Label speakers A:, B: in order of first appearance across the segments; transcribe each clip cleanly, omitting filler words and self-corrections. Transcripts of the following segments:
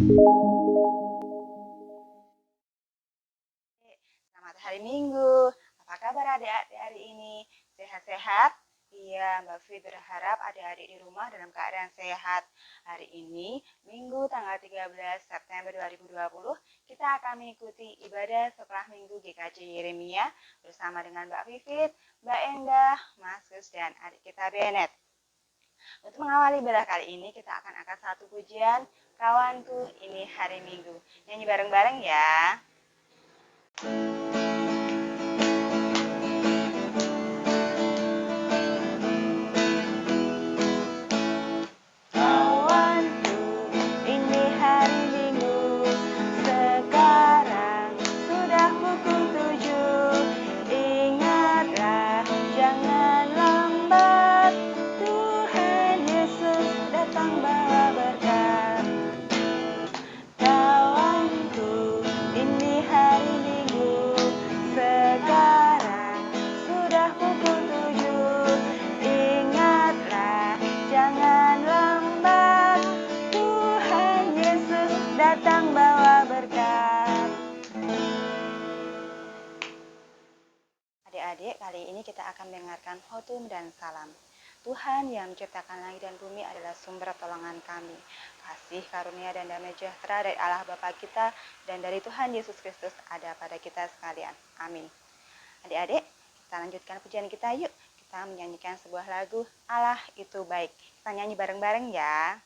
A: Selamat hari Minggu. Apa kabar adik-adik hari ini? Sehat-sehat? Iya, Mbak Fi berharap adik-adik di rumah dalam keadaan sehat. Hari ini, Minggu tanggal 13 September 2020, kita akan mengikuti ibadah setelah Minggu GKJ Yeremia bersama dengan Mbak Vivit, Mbak Endah, Mas Gus, dan adik kita Benet. Untuk mengawali ibadah kali ini, kita akan angkat satu pujian, Kawanku Ini Hari Minggu. Nyanyi bareng-bareng ya. Adik-adik, kali ini kita akan mendengarkan khotbah dan salam. Tuhan yang menciptakan langit dan bumi adalah sumber pertolongan kami. Kasih, karunia, dan damai sejahtera dari Allah Bapa kita dan dari Tuhan Yesus Kristus ada pada kita sekalian. Amin. Adik-adik, kita lanjutkan pujian kita yuk. Kita menyanyikan sebuah lagu, Allah Itu Baik. Kita nyanyi bareng-bareng ya.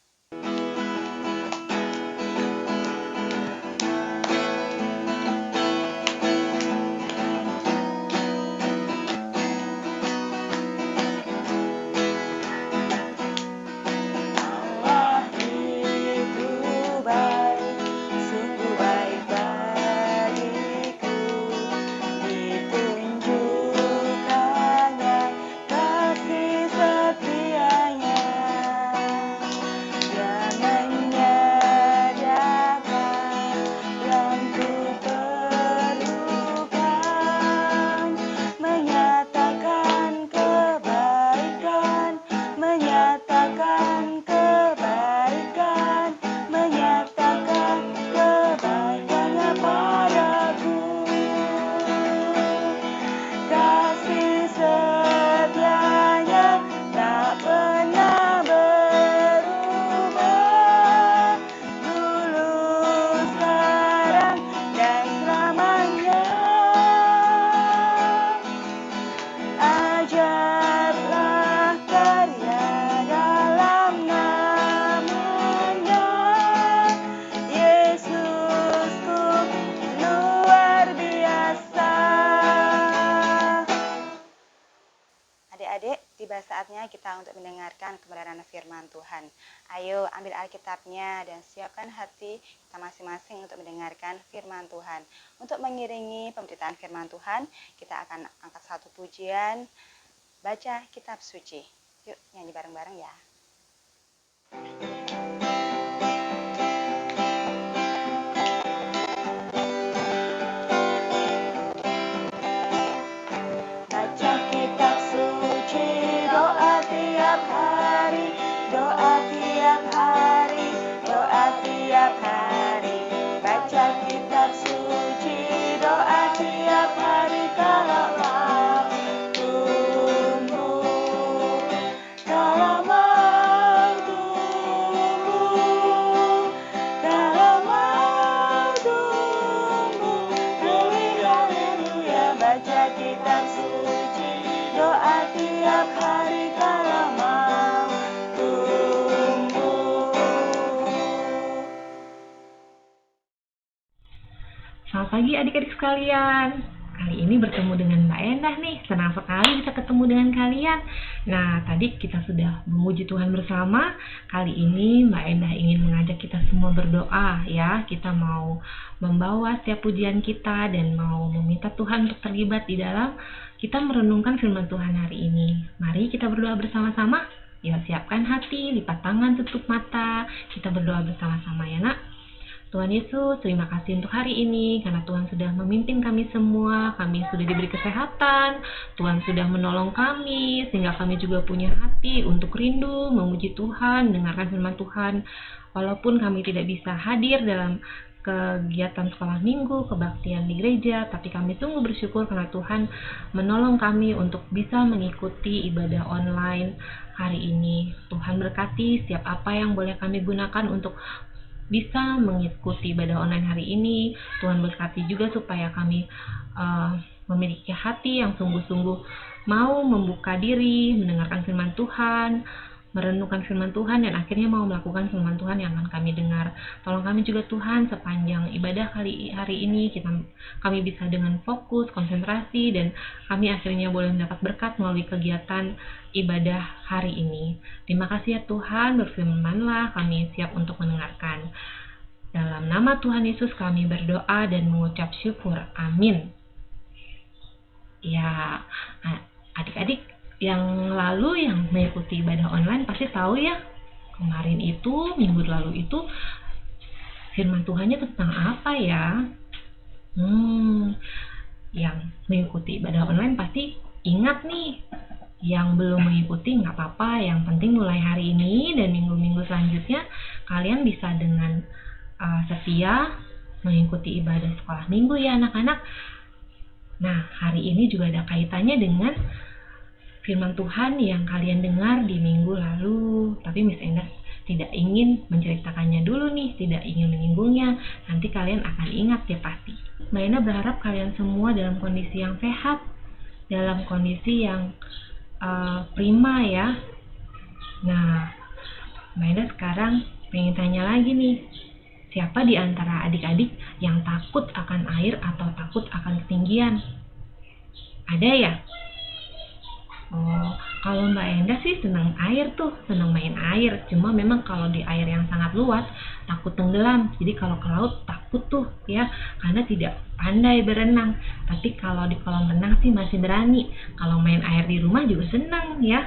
A: Adik-adik, tiba saatnya kita untuk mendengarkan kebenaran firman Tuhan. Ayo ambil Alkitabnya dan siapkan hati kita masing-masing untuk mendengarkan firman Tuhan. Untuk mengiringi pemberitaan firman Tuhan, kita akan angkat satu pujian, baca kitab suci. Yuk nyanyi bareng-bareng ya.
B: Selamat pagi adik-adik sekalian. Kali ini bertemu dengan Mbak Endah nih. Senang sekali bisa ketemu dengan kalian. Nah, tadi kita sudah memuji Tuhan bersama. Kali ini Mbak Endah ingin mengajak kita semua berdoa ya. Kita mau membawa setiap pujian kita dan mau meminta Tuhan untuk terlibat di dalam kita merenungkan firman Tuhan hari ini. Mari kita berdoa bersama-sama. Ya, siapkan hati, lipat tangan, tutup mata. Kita berdoa bersama-sama ya nak. Tuhan Yesus, terima kasih untuk hari ini, karena Tuhan sudah memimpin kami semua, kami sudah diberi kesehatan, Tuhan sudah menolong kami, sehingga kami juga punya hati untuk rindu, memuji Tuhan, mendengarkan firman Tuhan, walaupun kami tidak bisa hadir dalam kegiatan sekolah minggu, kebaktian di gereja, tapi kami sungguh bersyukur karena Tuhan menolong kami untuk bisa mengikuti ibadah online hari ini. Tuhan berkati setiap apa yang boleh kami gunakan untuk bisa mengikuti ibadah online hari ini. Tuhan berkati juga supaya kami memiliki hati yang sungguh-sungguh mau membuka diri, mendengarkan firman Tuhan, merenungkan firman Tuhan, dan akhirnya mau melakukan firman Tuhan yang akan kami dengar. Tolong kami juga Tuhan, sepanjang ibadah hari ini kami bisa dengan fokus, konsentrasi, dan kami akhirnya boleh mendapat berkat melalui kegiatan ibadah hari ini. Terima kasih ya Tuhan, berfirman-Lah, kami siap untuk mendengarkan. Dalam nama Tuhan Yesus kami berdoa dan mengucap syukur. Amin. Ya, adik-adik yang lalu yang mengikuti ibadah online pasti tahu ya, kemarin itu, minggu lalu itu firman Tuhannya tentang apa ya? Yang mengikuti ibadah online pasti ingat nih. Yang belum mengikuti nggak apa-apa, yang penting mulai hari ini dan minggu-minggu selanjutnya kalian bisa dengan setia mengikuti ibadah sekolah minggu ya anak-anak. Nah, hari ini juga ada kaitannya dengan firman Tuhan yang kalian dengar di minggu lalu, tapi Miss Endah tidak ingin menceritakannya dulu nih, tidak ingin menyinggungnya. Nanti kalian akan ingat ya pasti. Mbak Endah berharap kalian semua dalam kondisi yang sehat, dalam kondisi yang prima ya. Nah, Mbak Endah sekarang pengen tanya lagi nih, siapa di antara adik-adik yang takut akan air atau takut akan ketinggian? Ada ya? Oh, kalau Mbak Endah sih senang air tuh, senang main air. Cuma memang kalau di air yang sangat luas takut tenggelam. Jadi kalau ke laut takut tuh ya, karena tidak pandai berenang. Tapi kalau di kolam renang sih masih berani. Kalau main air di rumah juga senang ya.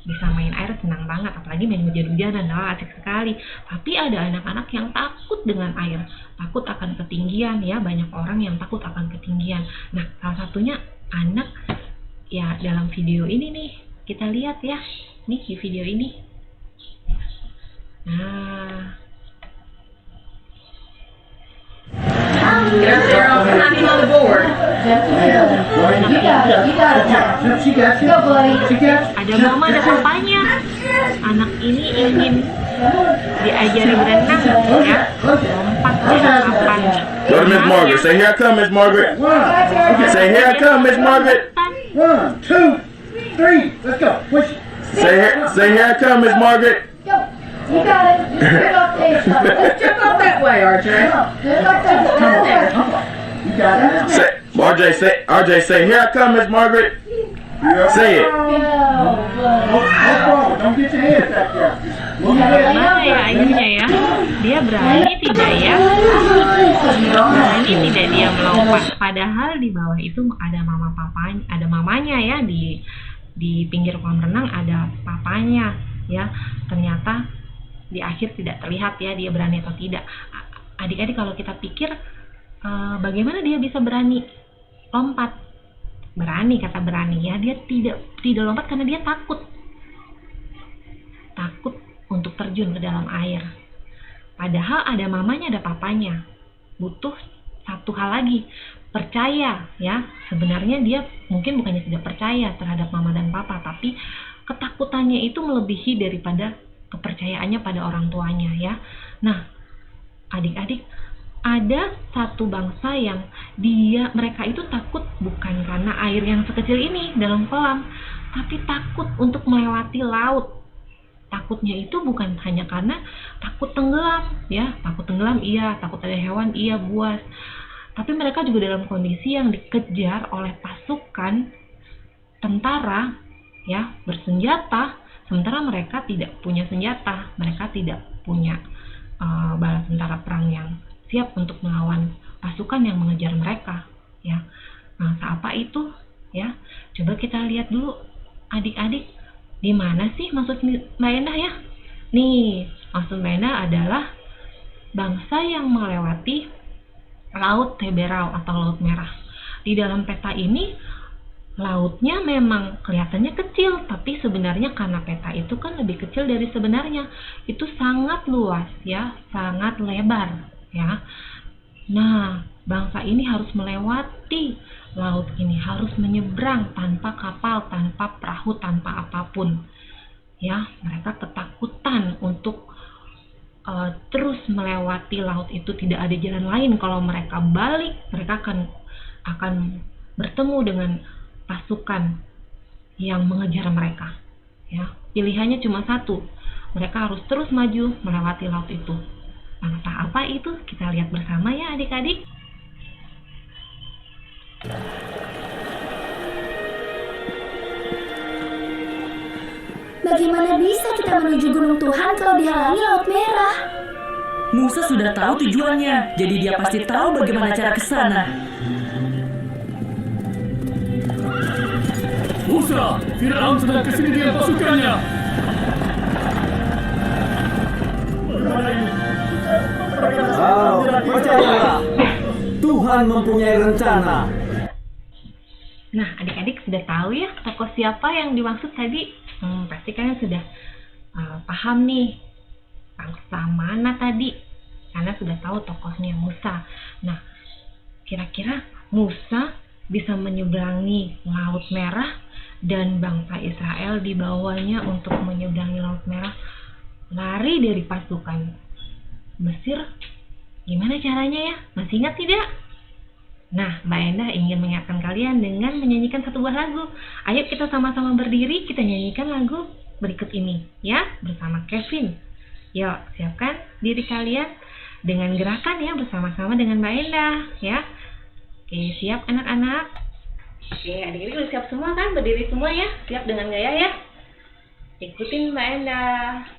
B: Bisa main air senang banget, apalagi main hujan-hujanan, asik sekali. Tapi ada anak-anak yang takut dengan air, takut akan ketinggian ya. Banyak orang yang takut akan ketinggian. Nah, salah satunya anak ya dalam video ini nih, kita lihat ya, nih di video ini. Nah,
C: They're all climbing on the board.
B: ada mama, ada papanya. Anak ini ingin diajari berenang ya, lompat ke papan.
D: Go to Miss Margaret. Say, here I come, Miss Margaret. Say, here I come, Miss Margaret.
E: 1, 2, 3, let's go. Push.
D: Say, here I come, Miss Margaret.
C: Go. You got it. Get off there. Let's jump off that way, RJ.
E: You got it.
D: RJ, say, here I come, Miss Margaret. Say it.
E: No problem. Don't get your head back there.
B: Mana ya ayahnya ya? Dia berani tidak ya? Berani tidak dia melompat? Padahal di bawah itu ada ada mamanya ya, di pinggir kolam renang ada papanya ya. Ternyata di akhir tidak terlihat ya dia berani atau tidak. Adik-adik, kalau kita pikir bagaimana dia bisa berani lompat? Berani, kata berani ya, dia tidak lompat karena dia takut untuk terjun ke dalam air. Padahal ada mamanya, ada papanya. Butuh satu hal lagi, percaya ya. Sebenarnya dia mungkin bukannya tidak percaya terhadap mama dan papa, tapi ketakutannya itu melebihi daripada kepercayaannya pada orang tuanya ya. Nah, adik-adik, ada satu bangsa yang mereka itu takut bukan karena air yang sekecil ini dalam kolam, tapi takut untuk melewati laut. Takutnya itu bukan hanya karena takut tenggelam ya, takut tenggelam iya, takut ada hewan iya, buas. Tapi mereka juga dalam kondisi yang dikejar oleh pasukan tentara ya, bersenjata, sementara mereka tidak punya senjata, mereka tidak punya bala tentara perang yang siap untuk melawan pasukan yang mengejar mereka ya. Nah, apa itu ya? Coba kita lihat dulu adik-adik, di mana sih maksud Mbak Endah ya? Nih, maksud Mbak Endah adalah bangsa yang melewati Laut Teberau atau Laut Merah. Di dalam peta ini, lautnya memang kelihatannya kecil, tapi sebenarnya karena peta itu kan lebih kecil dari sebenarnya. Itu sangat luas ya, sangat lebar ya. Nah, bangsa ini harus melewati laut ini, harus menyeberang tanpa kapal, tanpa perahu, tanpa apapun. Ya, mereka ketakutan untuk terus melewati laut itu. Tidak ada jalan lain. Kalau mereka balik, mereka akan bertemu dengan pasukan yang mengejar mereka. Ya, pilihannya cuma satu. Mereka harus terus maju melewati laut itu. Bangsa apa itu? Kita lihat bersama ya adik-adik.
F: Bagaimana bisa kita menuju Gunung Tuhan kalau dihalangi Laut Merah?
G: Musa sudah tahu tujuannya, jadi dia pasti tahu bagaimana cara ke sana.
E: Musa, Fir'aun sedang kesini dengan pasukannya.
H: Percayalah, Tuhan mempunyai rencana.
B: Nah, adik-adik sudah tahu ya tokoh siapa yang dimaksud tadi? Pasti kalian sudah paham nih bangsa mana tadi, karena sudah tahu tokohnya Musa. Nah, kira-kira Musa bisa menyeberangi Laut Merah dan bangsa Israel dibawanya untuk menyeberangi Laut Merah, lari dari pasukan Mesir. Gimana caranya ya? Masih ingat tidak? Nah, Mbak Endah ingin mengingatkan kalian dengan menyanyikan satu buah lagu. Ayo kita sama-sama berdiri, kita nyanyikan lagu berikut ini ya, bersama Kevin. Yuk, siapkan diri kalian dengan gerakan ya, bersama-sama dengan Mbak Endah ya. Oke, siap anak-anak? Oke, adik-adik udah siap semua kan? Berdiri semua ya? Siap dengan gaya ya? Ikutin Mbak Endah.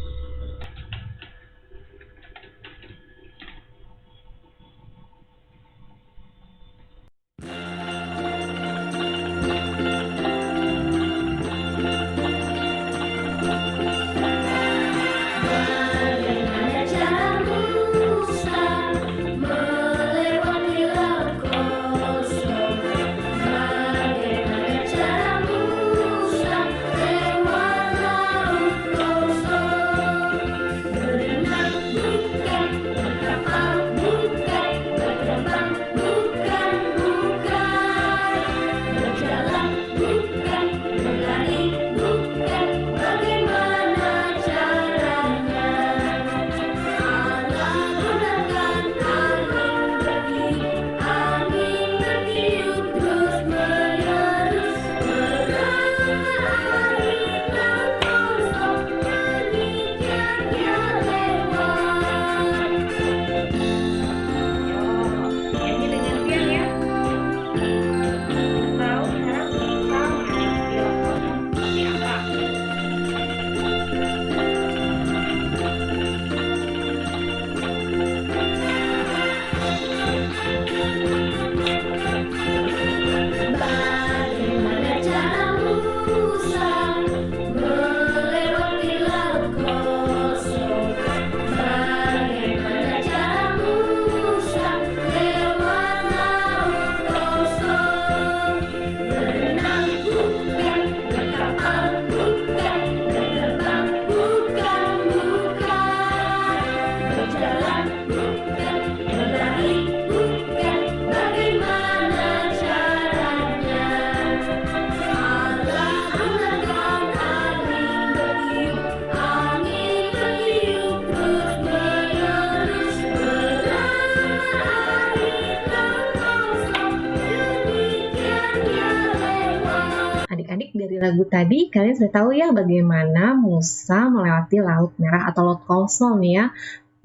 B: Adik-adik, dari lagu tadi kalian sudah tahu ya bagaimana Musa melewati Laut Merah atau Laut kosong ya.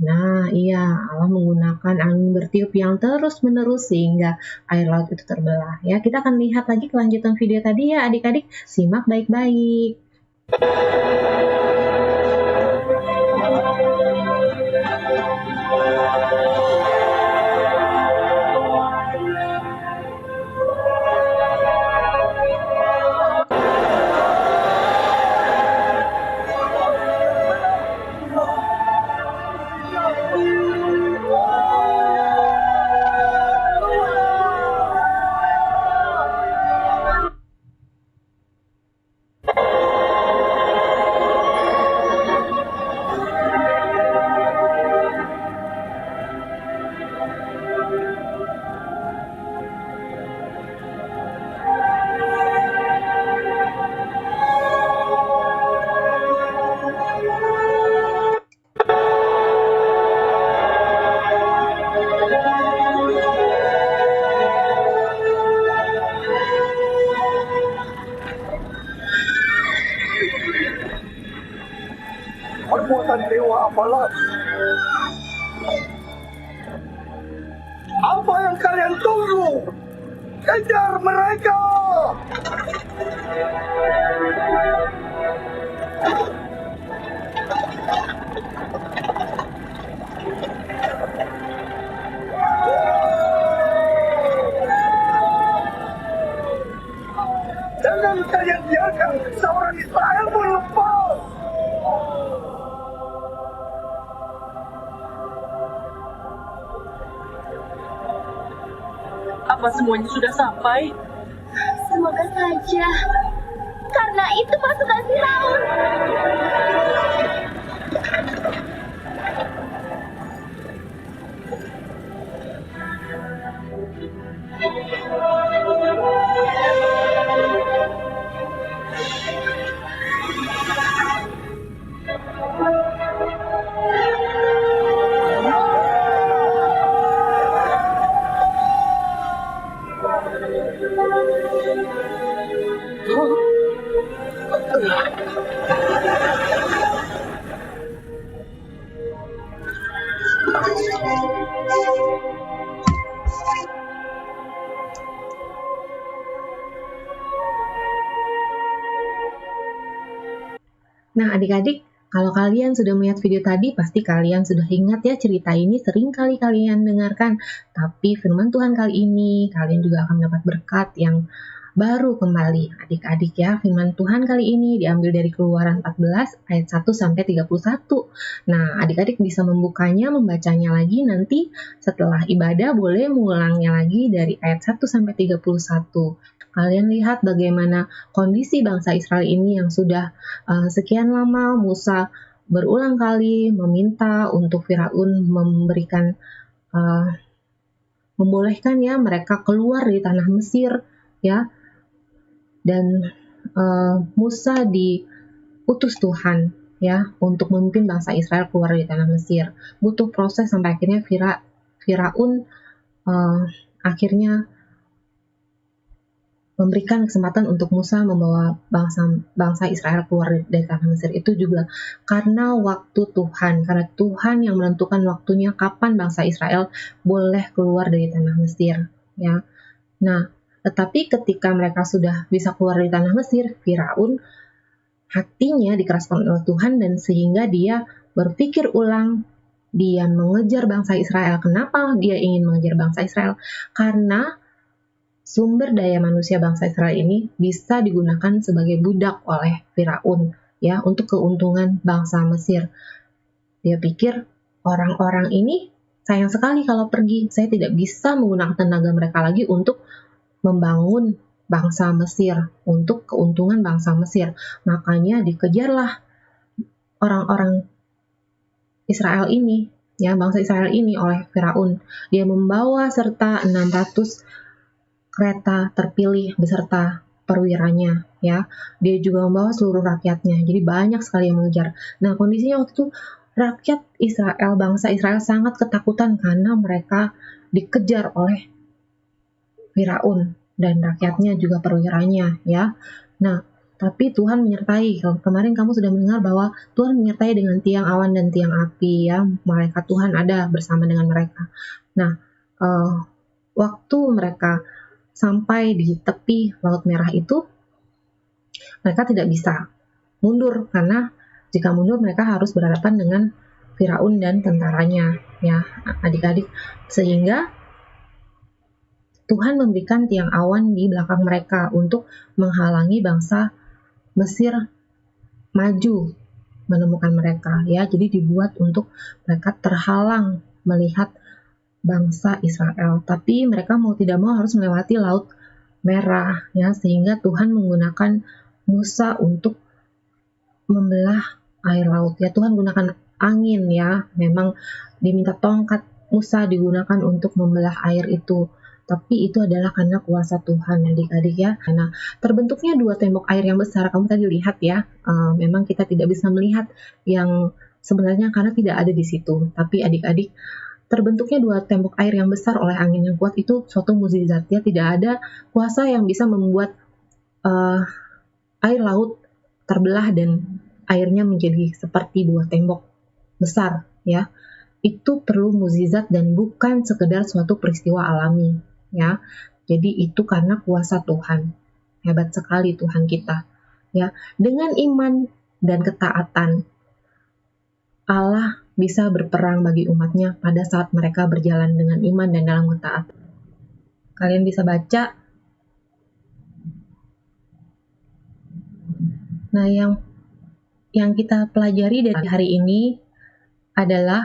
B: Nah, iya, Allah menggunakan angin bertiup yang terus-menerus sehingga air laut itu terbelah. Ya, kita akan lihat lagi kelanjutan video tadi ya adik-adik. Simak baik-baik.
E: perbuatan dewa apa lagi? Apa yang kalian tunggu? Kejar mereka! Jangan kalian biarkan seorang Israel pun lepas.
G: Apa semuanya sudah sampai?
F: Semoga saja. Karena itu pasukan Firaun.
B: Nah, adik-adik, kalau kalian sudah melihat video tadi, pasti kalian sudah ingat ya cerita ini sering kali kalian dengarkan. Tapi firman Tuhan kali ini, kalian juga akan mendapat berkat yang baru kembali. Adik-adik ya, firman Tuhan kali ini diambil dari Keluaran 14 ayat 1 sampai 31. Nah, adik-adik bisa membukanya, membacanya lagi nanti setelah ibadah boleh mengulangnya lagi dari ayat 1 sampai 31. Kalian lihat bagaimana kondisi bangsa Israel ini yang sudah sekian lama Musa berulang kali meminta untuk Firaun memberikan membolehkan ya mereka keluar dari tanah Mesir ya. Dan Musa diutus Tuhan ya untuk memimpin bangsa Israel keluar dari tanah Mesir. Butuh proses sampai akhirnya Firaun akhirnya memberikan kesempatan untuk Musa membawa bangsa Israel keluar dari tanah Mesir. Itu juga karena waktu Tuhan, karena Tuhan yang menentukan waktunya kapan bangsa Israel boleh keluar dari tanah Mesir ya. Nah, tetapi ketika mereka sudah bisa keluar dari tanah Mesir, Firaun hatinya dikeraskan oleh Tuhan dan sehingga dia berpikir ulang, dia mengejar bangsa Israel. Kenapa dia ingin mengejar bangsa Israel? Karena sumber daya manusia bangsa Israel ini bisa digunakan sebagai budak oleh Firaun ya untuk keuntungan bangsa Mesir. Dia pikir orang-orang ini sayang sekali kalau pergi, saya tidak bisa menggunakan tenaga mereka lagi untuk membangun bangsa Mesir, untuk keuntungan bangsa Mesir. Makanya dikejarlah orang-orang Israel ini, ya bangsa Israel ini oleh Firaun. Dia membawa serta 600 kereta terpilih beserta perwiranya, ya. Dia juga membawa seluruh rakyatnya. Jadi banyak sekali yang mengejar. Nah, kondisinya waktu itu rakyat Israel, bangsa Israel sangat ketakutan karena mereka dikejar oleh Firaun dan rakyatnya juga perwiranya, ya. Nah, tapi Tuhan menyertai. Kemarin kamu sudah mendengar bahwa Tuhan menyertai dengan tiang awan dan tiang api, ya. Malaikat Tuhan ada bersama dengan mereka. Nah, waktu mereka sampai di tepi Laut Merah itu, mereka tidak bisa mundur karena jika mundur mereka harus berhadapan dengan Firaun dan tentaranya, ya adik-adik. Sehingga Tuhan memberikan tiang awan di belakang mereka untuk menghalangi bangsa Mesir maju menemukan mereka, ya. Jadi dibuat untuk mereka terhalang melihat bangsa Israel, tapi mereka mau tidak mau harus melewati Laut Merah, ya, sehingga Tuhan menggunakan Musa untuk membelah air laut, ya. Tuhan gunakan angin, ya, memang diminta tongkat Musa digunakan untuk membelah air itu, tapi itu adalah karena kuasa Tuhan, adik-adik, ya. Nah, terbentuknya dua tembok air yang besar. Kamu tadi lihat, ya, memang kita tidak bisa melihat yang sebenarnya karena tidak ada di situ, tapi adik-adik, terbentuknya dua tembok air yang besar oleh angin yang kuat itu suatu mukjizat, ya. Tidak ada kuasa yang bisa membuat air laut terbelah dan airnya menjadi seperti dua tembok besar, ya. Itu perlu mukjizat dan bukan sekedar suatu peristiwa alami, ya. Jadi itu karena kuasa Tuhan. Hebat sekali Tuhan kita, ya. Dengan iman dan ketaatan, Allah bisa berperang bagi umatnya pada saat mereka berjalan dengan iman dan dalam ketaatan. Kalian bisa baca. Nah, yang kita pelajari dari hari ini adalah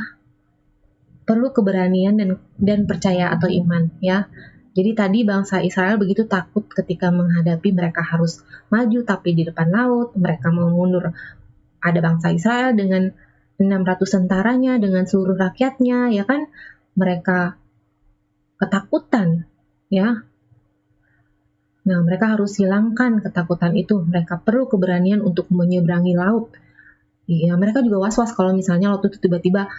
B: perlu keberanian dan percaya atau iman, ya. Jadi tadi bangsa Israel begitu takut ketika menghadapi mereka harus maju tapi di depan laut, mereka mau mundur. Ada bangsa Israel dengan 600 tentaranya, dengan seluruh rakyatnya, ya kan? Mereka ketakutan, ya. Nah, mereka harus hilangkan ketakutan itu. Mereka perlu keberanian untuk menyeberangi laut. Ya, mereka juga was-was kalau misalnya laut itu tiba-tiba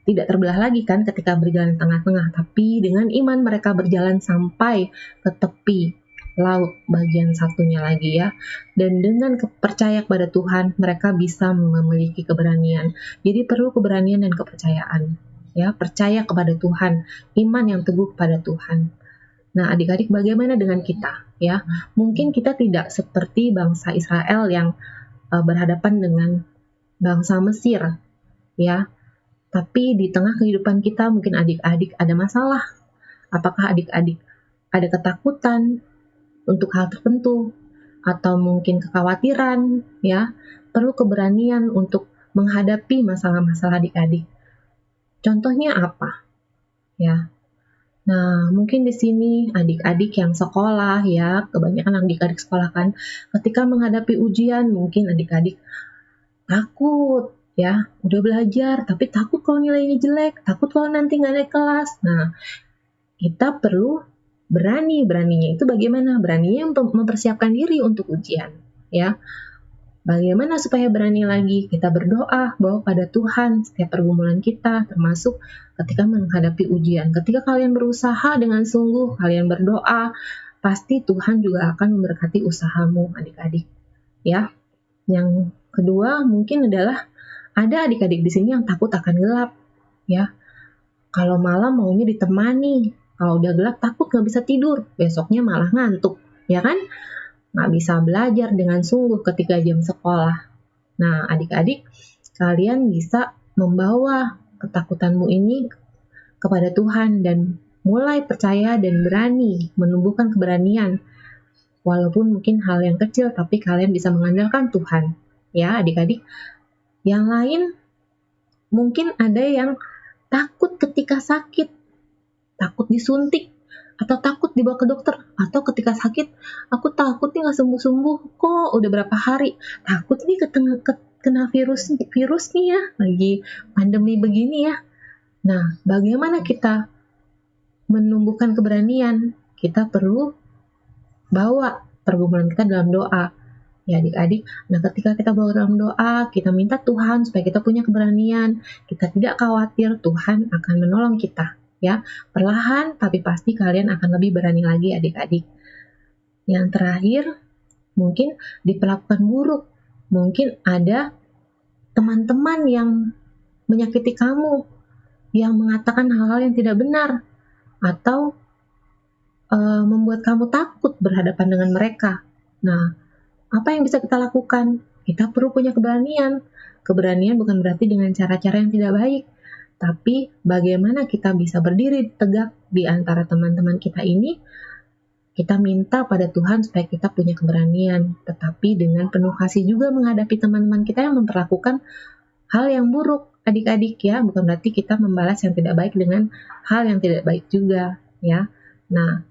B: tidak terbelah lagi kan ketika berjalan tengah-tengah. Tapi dengan iman mereka berjalan sampai ke tepi laut bagian satunya lagi, ya. Dan dengan percaya kepada Tuhan, mereka bisa memiliki keberanian. Jadi perlu keberanian dan kepercayaan, ya. Percaya kepada Tuhan, iman yang teguh kepada Tuhan. Nah, adik-adik, bagaimana dengan kita, ya? Mungkin kita tidak seperti bangsa Israel yang berhadapan dengan bangsa Mesir, ya. Tapi di tengah kehidupan kita mungkin adik-adik ada masalah. Apakah adik-adik ada ketakutan untuk hal tertentu atau mungkin kekhawatiran, ya? Perlu keberanian untuk menghadapi masalah-masalah adik-adik. Contohnya apa? Ya. Nah, mungkin di sini adik-adik yang sekolah, ya, kebanyakan adik-adik sekolah kan, ketika menghadapi ujian mungkin adik-adik takut, ya, udah belajar tapi takut kalau nilainya jelek, takut kalau nanti nggak naik kelas. Nah, kita perlu beraninya itu bagaimana? Beraninya mempersiapkan diri untuk ujian, ya. Bagaimana supaya berani lagi? Kita berdoa bahwa pada Tuhan setiap pergumulan kita, termasuk ketika menghadapi ujian. Ketika kalian berusaha dengan sungguh, kalian berdoa, pasti Tuhan juga akan memberkati usahamu, adik-adik, ya. Yang kedua mungkin adalah ada adik-adik di sini yang takut akan gelap, ya. Kalau malam maunya ditemani, kalau udah gelap takut nggak bisa tidur, besoknya malah ngantuk, ya kan? Nggak bisa belajar dengan sungguh ketika jam sekolah. Nah, adik-adik, kalian bisa membawa ketakutanmu ini kepada Tuhan dan mulai percaya dan berani, menumbuhkan keberanian. Walaupun mungkin hal yang kecil, tapi kalian bisa mengandalkan Tuhan, ya adik-adik. Yang lain, mungkin ada yang takut ketika sakit, takut disuntik, atau takut dibawa ke dokter, atau ketika sakit, aku takut nih nggak sembuh-sembuh, kok udah berapa hari, takut nih kena virus nih ya, lagi pandemi begini ya. Nah, bagaimana kita menumbuhkan keberanian? Kita perlu bawa pergumulan kita dalam doa, ya adik-adik. Nah, ketika kita bawa dalam doa, kita minta Tuhan supaya kita punya keberanian, kita tidak khawatir, Tuhan akan menolong kita. Ya, perlahan tapi pasti kalian akan lebih berani lagi adik-adik. Yang terakhir, mungkin diperlakukan buruk. Mungkin ada teman-teman yang menyakiti kamu, yang mengatakan hal-hal yang tidak benar, atau membuat kamu takut berhadapan dengan mereka. Nah, apa yang bisa kita lakukan? Kita perlu punya keberanian. Keberanian bukan berarti dengan cara-cara yang tidak baik, tapi bagaimana kita bisa berdiri tegak di antara teman-teman kita ini, kita minta pada Tuhan supaya kita punya keberanian, tetapi dengan penuh kasih juga menghadapi teman-teman kita yang memperlakukan hal yang buruk, adik-adik ya, bukan berarti kita membalas yang tidak baik dengan hal yang tidak baik juga, ya. Nah,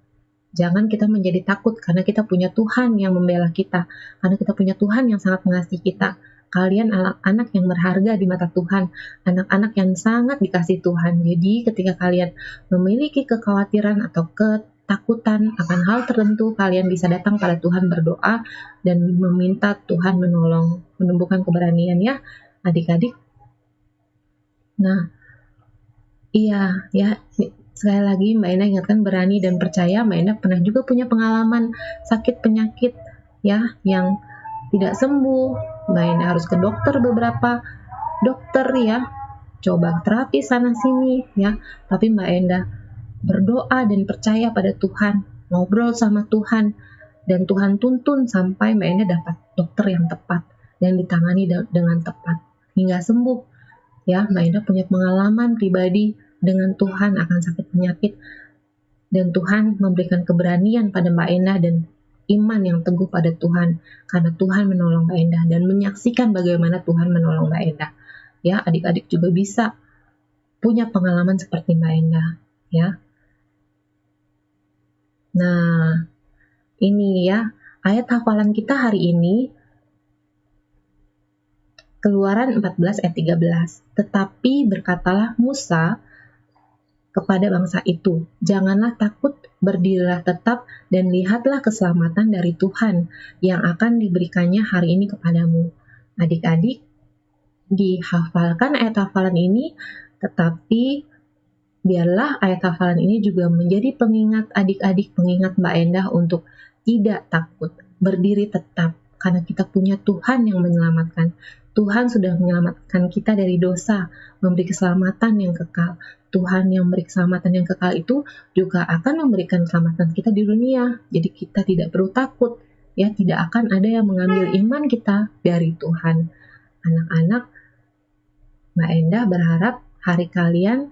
B: jangan kita menjadi takut karena kita punya Tuhan yang membela kita, karena kita punya Tuhan yang sangat mengasihi kita. Kalian anak-anak yang berharga di mata Tuhan, anak-anak yang sangat dikasihi Tuhan. Jadi ketika kalian memiliki kekhawatiran atau ketakutan akan hal tertentu, kalian bisa datang pada Tuhan berdoa dan meminta Tuhan menolong, menumbuhkan keberanian ya adik-adik. Nah, iya ya, sekali lagi Mbak Ena ingatkan berani dan percaya. Mbak Ena pernah juga punya pengalaman sakit penyakit ya yang tidak sembuh, Mbak Endah harus ke dokter, beberapa dokter ya, coba terapi sana sini ya, tapi Mbak Endah berdoa dan percaya pada Tuhan, ngobrol sama Tuhan, dan Tuhan tuntun sampai Mbak Endah dapat dokter yang tepat dan ditangani dengan tepat hingga sembuh ya. Mbak Endah punya pengalaman pribadi dengan Tuhan akan sakit penyakit, dan Tuhan memberikan keberanian pada Mbak Endah dan iman yang teguh pada Tuhan, karena Tuhan menolong Mbak Endah dan menyaksikan bagaimana Tuhan menolong Mbak Endah. Ya, adik-adik juga bisa punya pengalaman seperti Mbak Endah, ya. Nah, ini ya, ayat hafalan kita hari ini, Keluaran 14 ayat 13. Tetapi berkatalah Musa kepada bangsa itu, janganlah takut, berdirilah tetap dan lihatlah keselamatan dari Tuhan yang akan diberikannya hari ini kepadamu. Adik-adik, dihafalkan ayat hafalan ini, tetapi biarlah ayat hafalan ini juga menjadi pengingat adik-adik, pengingat Mbak Endah untuk tidak takut, berdiri tetap, karena kita punya Tuhan yang menyelamatkan. Tuhan sudah menyelamatkan kita dari dosa, memberi keselamatan yang kekal. Tuhan yang memberi keselamatan yang kekal itu juga akan memberikan keselamatan kita di dunia. Jadi kita tidak perlu takut, ya, tidak akan ada yang mengambil iman kita dari Tuhan. Anak-anak, Mbak Endah berharap hari kalian,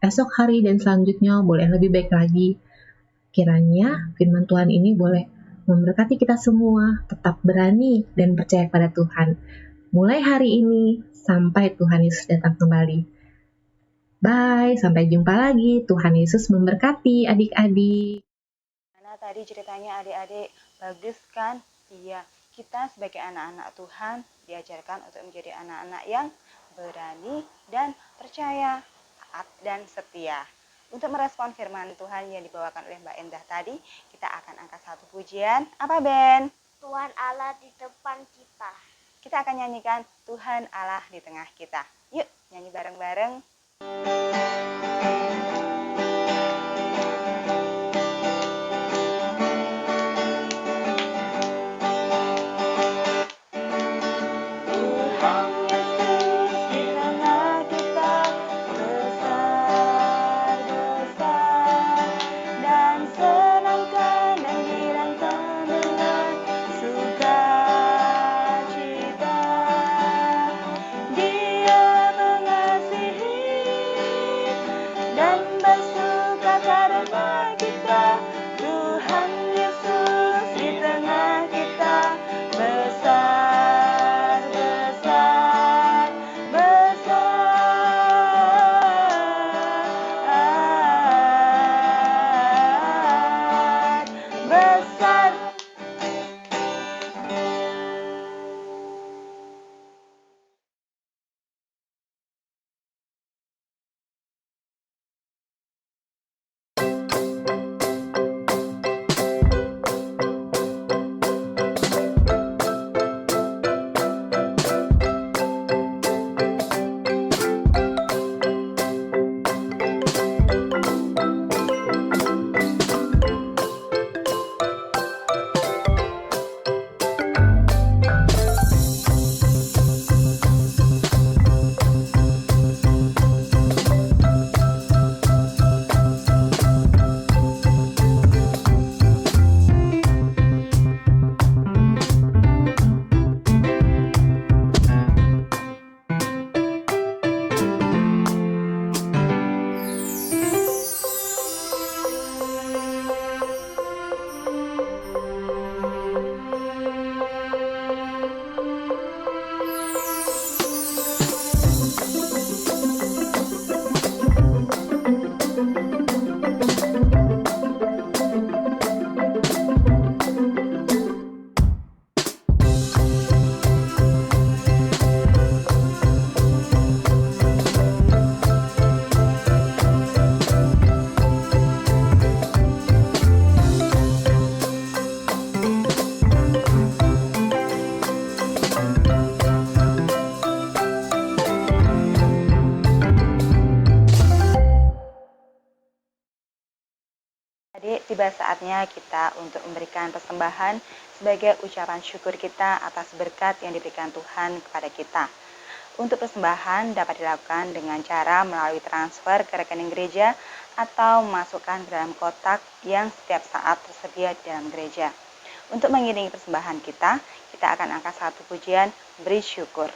B: esok hari dan selanjutnya boleh lebih baik lagi. Kiranya firman Tuhan ini boleh memberkati kita semua, tetap berani dan percaya pada Tuhan. Mulai hari ini sampai Tuhan Yesus datang kembali. Bye, sampai jumpa lagi. Tuhan Yesus memberkati adik-adik.
A: Nah, tadi ceritanya adik-adik bagus kan? Iya, kita sebagai anak-anak Tuhan diajarkan untuk menjadi anak-anak yang berani dan percaya, taat dan setia. Untuk merespon firman Tuhan yang dibawakan oleh Mbak Endah tadi, kita akan angkat satu pujian. Apa, Ben?
F: Tuhan Allah di depan kita.
A: Kita akan nyanyikan Tuhan Allah di tengah kita. Yuk, nyanyi bareng-bareng.
F: Dia mengasihi
A: Adik-adik, tiba saatnya kita untuk memberikan persembahan sebagai ucapan syukur kita atas berkat yang diberikan Tuhan kepada kita. Untuk persembahan dapat dilakukan dengan cara melalui transfer ke rekening gereja atau memasukkan ke dalam kotak yang setiap saat tersedia di dalam gereja. Untuk mengiringi persembahan kita akan angkat satu pujian beri syukur.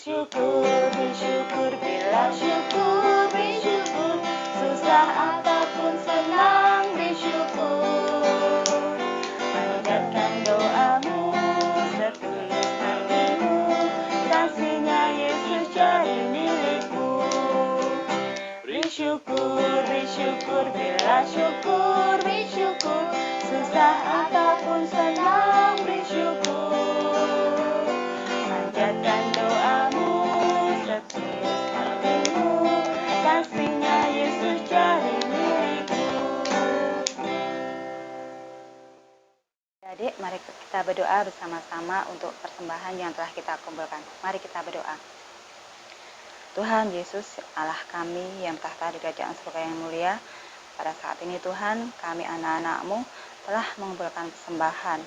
A: Bersyukur, bila syukur, bersyukur, susah ataupun senang, bersyukur. Panjatkan doamu, setulus hatimu, kasihnya Yesus jadi milikmu. Bersyukur, bila syukur, bersyukur, susah ataupun senang, bersyukur. Panjatkan doamu, setulus hatimu, kasihnya Yesus jadi milikmu. Adik, mari kita berdoa bersama-sama untuk persembahan yang telah kita kumpulkan. Mari kita berdoa. Tuhan Yesus, Allah kami yang tahta di kerajaan surga yang mulia, pada saat ini Tuhan, kami anak-anak-Mu telah mengumpulkan persembahan.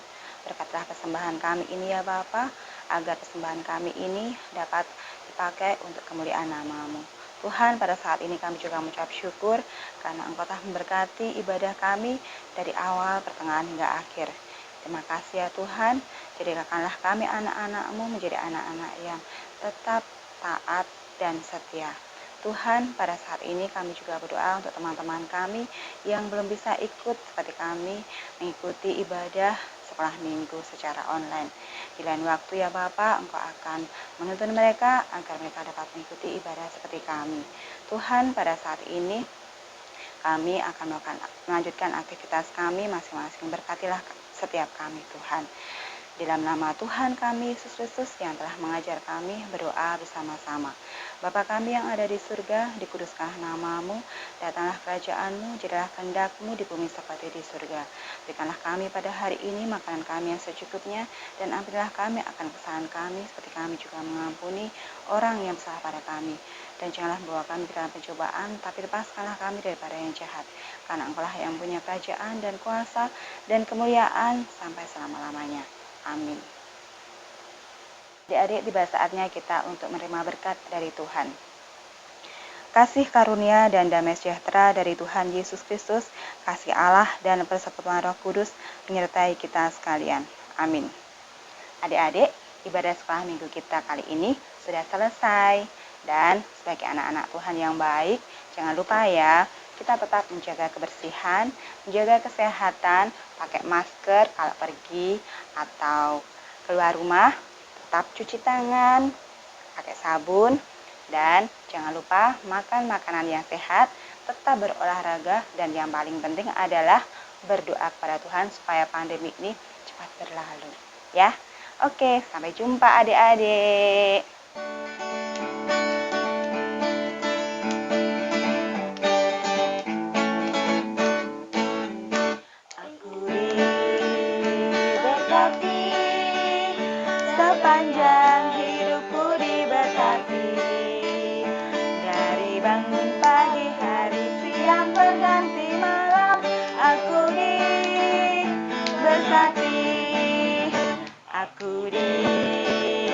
A: Berkatlah persembahan kami ini ya Bapa, agar persembahan kami ini dapat dipakai untuk kemuliaan nama-Mu. Tuhan, pada saat ini kami juga mengucap syukur karena Engkau telah memberkati ibadah kami dari awal, pertengahan hingga akhir. Terima kasih ya Tuhan, jadikanlah kami anak-anak-Mu menjadi anak-anak yang tetap taat dan setia. Tuhan, pada saat ini kami juga berdoa untuk teman-teman kami yang belum bisa ikut seperti kami mengikuti ibadah sekolah minggu secara online. Di lain waktu ya Bapak, Engkau akan menuntun mereka agar mereka dapat mengikuti ibadah seperti kami. Tuhan, pada saat ini kami akan melanjutkan aktivitas kami masing-masing. Berkatilah setiap kami Tuhan. Dalam nama Tuhan kami Yesus Kristus yang telah mengajar kami berdoa bersama-sama. Bapa kami yang ada di surga, dikuduskanlah nama-Mu, datanglah kerajaan-Mu, jadilah kehendak-Mu di bumi seperti di surga. Berikanlah kami pada hari ini makanan kami yang secukupnya, dan ampunilah kami akan kesalahan kami, seperti kami juga mengampuni orang yang bersalah pada kami. Dan janganlah membawa kami ke dalam pencobaan, tapi lepaskanlah kami daripada yang jahat. Karena Engkau-lah yang punya kerajaan dan kuasa dan kemuliaan sampai selama-lamanya. Amin. Adik-adik, tiba saatnya kita untuk menerima berkat dari Tuhan. Kasih karunia dan damai sejahtera dari Tuhan Yesus Kristus, kasih Allah dan persekutuan Roh Kudus menyertai kita sekalian. Amin. Adik-adik, ibadah sekolah minggu kita kali ini sudah selesai. Dan sebagai anak-anak Tuhan yang baik, jangan lupa ya, kita tetap menjaga kebersihan, menjaga kesehatan, pakai masker kalau pergi atau keluar rumah, tetap cuci tangan, pakai sabun, dan jangan lupa makan makanan yang sehat, tetap berolahraga, dan yang paling penting adalah berdoa kepada Tuhan supaya pandemi ini cepat berlalu. Ya, oke, sampai jumpa adik-adik. Sepanjang hidupku diberkati, dari bangun pagi hari siang berganti malam, aku diberkati, aku diberkati.